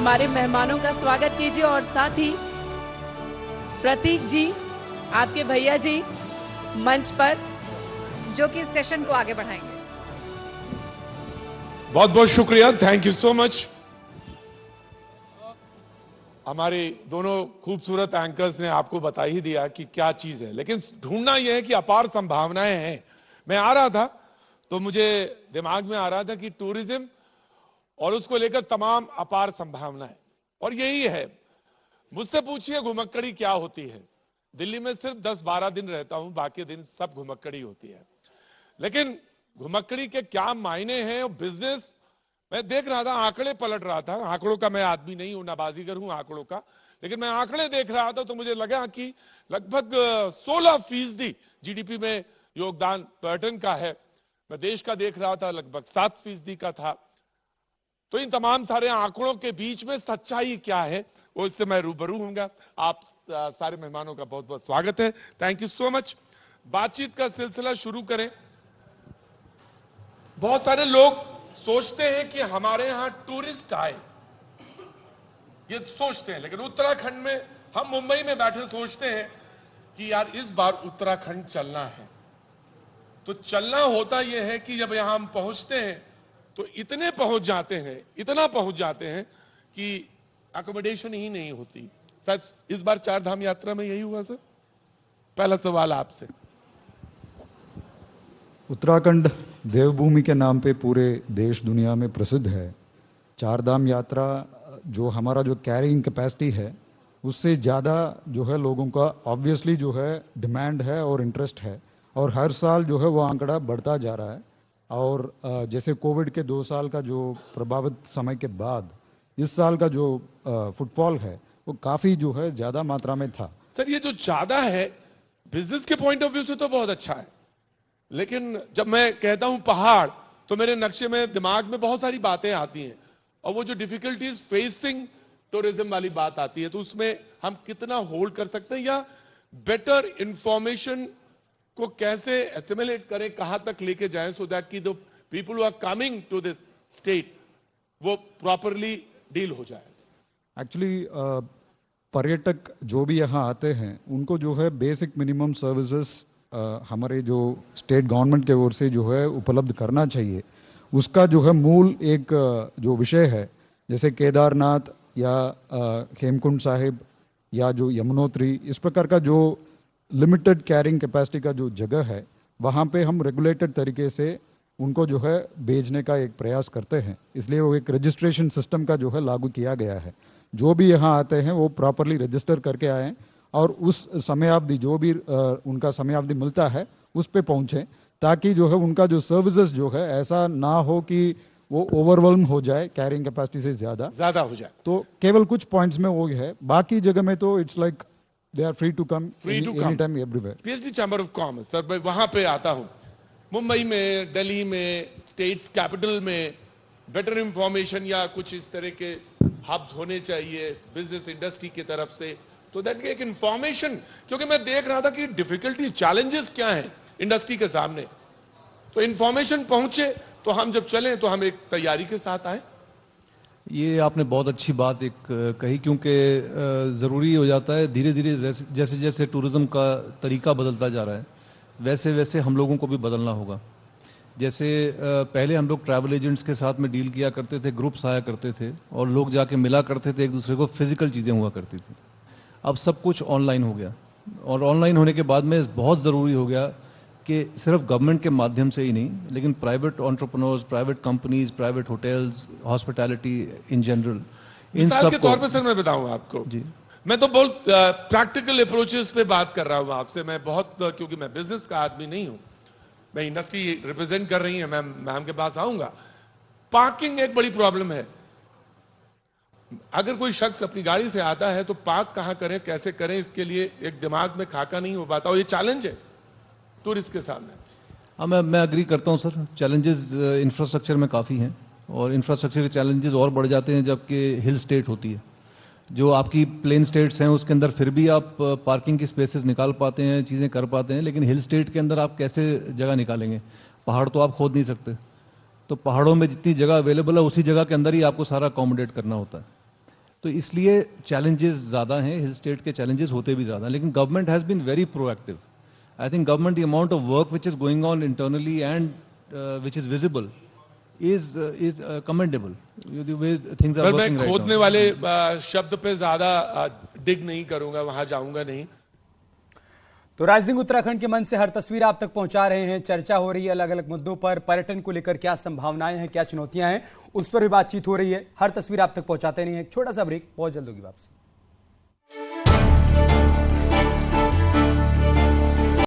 हमारे मेहमानों का स्वागत कीजिए और साथ ही प्रतीक जी, आपके भैया जी मंच पर, जो कि इस सेशन को आगे बढ़ाएंगे। बहुत बहुत शुक्रिया, थैंक यू सो मच। हमारे दोनों खूबसूरत एंकर्स ने आपको बता ही दिया कि क्या चीज है, लेकिन ढूंढना यह है कि अपार संभावनाएं हैं। मैं आ रहा था तो मुझे दिमाग में आ रहा था कि टूरिज्म और उसको लेकर तमाम अपार संभावनाएं, और यही है। मुझसे पूछिए घुमक्कड़ी क्या होती है। दिल्ली में सिर्फ 10-12 दिन रहता हूं, बाकी दिन सब घुमक्कड़ी होती है। लेकिन घुमक्कड़ी के क्या मायने हैं और बिजनेस, मैं देख रहा था, आंकड़े पलट रहा था। आंकड़ों का मैं आदमी नहीं हूं, ना बाजीगर हूं आंकड़ों का, लेकिन मैं आंकड़े देख रहा था तो मुझे लगा कि लगभग 16% जीडीपी में योगदान पर्यटन का है। मैं देश का देख रहा था, लगभग 7% का था। तो इन तमाम सारे आंकड़ों के बीच में सच्चाई क्या है, वो इससे मैं रूबरू होऊंगा। आप सारे मेहमानों का बहुत बहुत स्वागत है, थैंक यू सो मच। बातचीत का सिलसिला शुरू करें। बहुत सारे लोग सोचते हैं कि हमारे यहां टूरिस्ट आए, ये सोचते हैं, लेकिन उत्तराखंड में, हम मुंबई में बैठे सोचते हैं कि यार इस बार उत्तराखंड चलना है। तो चलना होता यह है कि जब यहां हम पहुंचते हैं तो इतने पहुंच जाते हैं, इतना पहुंच जाते हैं कि अकोमोडेशन ही नहीं होती। सच इस बार 4 धाम यात्रा में यही हुआ सर? पहला सवाल आपसे। उत्तराखंड देवभूमि के नाम पे पूरे देश दुनिया में प्रसिद्ध है। 4 धाम यात्रा जो हमारा जो कैरिंग कैपेसिटी है, उससे ज़्यादा जो है लोगों का ऑब्वियसली जो है डिमांड है और इंटरेस्ट है, और हर साल जो है वो आंकड़ा बढ़ता जा रहा है। और जैसे कोविड के 2 साल का जो प्रभावित समय के बाद इस साल का जो फुटफॉल है वो काफ़ी जो है ज़्यादा मात्रा में था। सर ये जो ज़्यादा है बिजनेस के पॉइंट ऑफ व्यू से तो बहुत अच्छा है, लेकिन जब मैं कहता हूं पहाड़ तो मेरे नक्शे में दिमाग में बहुत सारी बातें आती हैं, और वो जो डिफिकल्टीज फेसिंग टूरिज्म वाली बात आती है, तो उसमें हम कितना होल्ड कर सकते हैं, या बेटर इंफॉर्मेशन को कैसे एसिमुलेट करें, कहां तक लेके जाएं, सो दैट की the people who are coming to this state वो प्रॉपरली डील हो जाए। एक्चुअली पर्यटक जो भी यहाँ आते हैं उनको जो है बेसिक मिनिमम सर्विसेज हमारे जो स्टेट गवर्नमेंट के ओर से जो है उपलब्ध करना चाहिए। उसका जो है मूल एक जो विषय है, जैसे केदारनाथ या हेमकुंड साहिब या जो यमुनोत्री, इस प्रकार का जो लिमिटेड कैरिंग कैपेसिटी का जो जगह है, वहाँ पे हम रेगुलेटेड तरीके से उनको जो है भेजने का एक प्रयास करते हैं। इसलिए वो एक रजिस्ट्रेशन सिस्टम का जो है लागू किया गया है। जो भी यहाँ आते हैं वो प्रॉपरली रजिस्टर करके आएँ और उस समयावधि जो भी उनका समयावधि मिलता है उस पे पहुंचे, ताकि जो है उनका जो सर्विसेज जो है ऐसा ना हो कि वो ओवरवेल्म हो जाए, कैरिंग कैपेसिटी से ज्यादा हो जाए। तो केवल कुछ पॉइंट्स में वो है, बाकी जगह में तो it's like they are free to come any time everywhere. PHD chamber of commerce sir, मैं वहां पे आता हूं, मुंबई में, दिल्ली में, स्टेट्स कैपिटल में बेटर इंफॉर्मेशन या कुछ इस तरह के हब्स होने चाहिए बिजनेस इंडस्ट्री की तरफ से, तो दैट एक इंफॉर्मेशन, क्योंकि मैं देख रहा था कि डिफिकल्टी चैलेंजेस क्या हैं इंडस्ट्री के सामने, तो इंफॉर्मेशन पहुंचे तो हम जब चलें तो हम एक तैयारी के साथ आए। ये आपने बहुत अच्छी बात एक कही, क्योंकि ज़रूरी हो जाता है धीरे धीरे, जैसे जैसे टूरिज्म का तरीका बदलता जा रहा है वैसे वैसे हम लोगों को भी बदलना होगा। जैसे पहले हम लोग ट्रैवल एजेंट्स के साथ में डील किया करते थे, ग्रुप्स आया करते थे और लोग जाके मिला करते थे एक दूसरे को, फिजिकल चीज़ें हुआ करती थी। अब सब कुछ ऑनलाइन हो गया, और ऑनलाइन होने के बाद में बहुत ज़रूरी हो गया कि सिर्फ गवर्नमेंट के माध्यम से ही नहीं, लेकिन private entrepreneurs, private companies, private hotels, hospitality in general, इन सब के तौर पर सर मैं बताऊं आपको जी, मैं तो बहुत प्रैक्टिकल अप्रोचेस पे बात कर रहा हूं आपसे। मैं बहुत, क्योंकि मैं बिजनेस का आदमी नहीं हूं, मैं इंडस्ट्री रिप्रेजेंट कर रही है, मैं मैम के पास आऊंगा। पार्किंग एक बड़ी प्रॉब्लम है। अगर कोई शख्स अपनी गाड़ी से आता है तो पार्क कहां करें, कैसे करें, इसके लिए एक दिमाग में खाका नहीं हो पाता, और ये चैलेंज है टूरिस्ट के सामने। हाँ, मैं अग्री करता हूं सर। चैलेंजेस इंफ्रास्ट्रक्चर में काफ़ी हैं, और इंफ्रास्ट्रक्चर के चैलेंजेस और बढ़ जाते हैं जबकि हिल स्टेट होती है। जो आपकी प्लेन स्टेट्स हैं उसके अंदर फिर भी आप पार्किंग की स्पेसेस निकाल पाते हैं, चीज़ें कर पाते हैं, लेकिन हिल स्टेट के अंदर आप कैसे जगह निकालेंगे? पहाड़ तो आप खोद नहीं सकते, तो पहाड़ों में जितनी जगह अवेलेबल है उसी जगह के अंदर ही आपको सारा अकोमोडेट करना होता है। तो इसलिए चैलेंजेस ज़्यादा हैं, हिल स्टेट के चैलेंजेस होते भी ज़्यादा हैं, लेकिन government has been very proactive. I think government the amount of work which is going on internally and which is visible is commendable. The way things are working मैं right खोदने now. वाले शब्द पे ज्यादा डिग नहीं करूंगा, वहां जाऊंगा नहीं. तो राइजिंग उत्तराखंड के मंच से हर तस्वीर आप तक पहुंचा रहे हैं. चर्चा हो रही है अलग अलग मुद्दों पर, पर्यटन को लेकर क्या संभावनाएं हैं, क्या चुनौतियां हैं, उस पर भी बातचीत हो रही है. हर तस्वीर आप तक पहुंचाते नहीं है. एक छोटा सा ब्रेक, बहुत जल्द होगी वापसी.